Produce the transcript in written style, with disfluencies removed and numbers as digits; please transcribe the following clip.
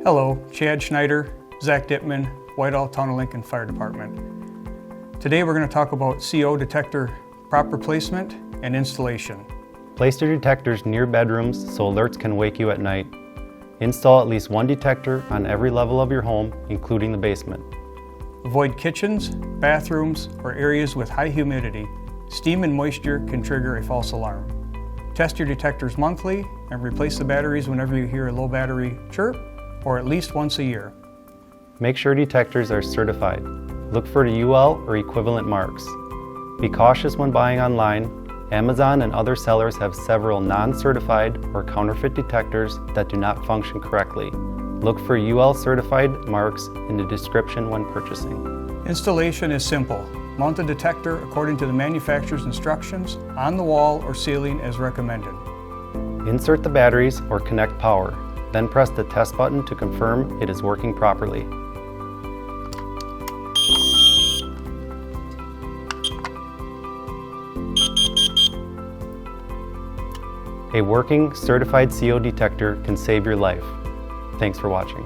Hello, Chad Schneider, Zak Dittman, Whitehall-Town and Lincoln Fire Department. Today we're going to talk about CO detector proper placement and installation. Place your detectors near bedrooms so alerts can wake you at night. Install at least one detector on every level of your home, including the basement. Avoid kitchens, bathrooms, or areas with high humidity. Steam and moisture can trigger a false alarm. Test your detectors monthly and replace the batteries whenever you hear a low battery chirp, or at least once a year. Make sure detectors are certified. Look for the UL or equivalent marks. Be cautious when buying online. Amazon and other sellers have several non-certified or counterfeit detectors that do not function correctly. Look for UL certified marks in the description when purchasing. Installation is simple. Mount the detector according to the manufacturer's instructions on the wall or ceiling as recommended. Insert the batteries or connect power. Then press the test button to confirm it is working properly. A working, certified CO detector can save your life. Thanks for watching.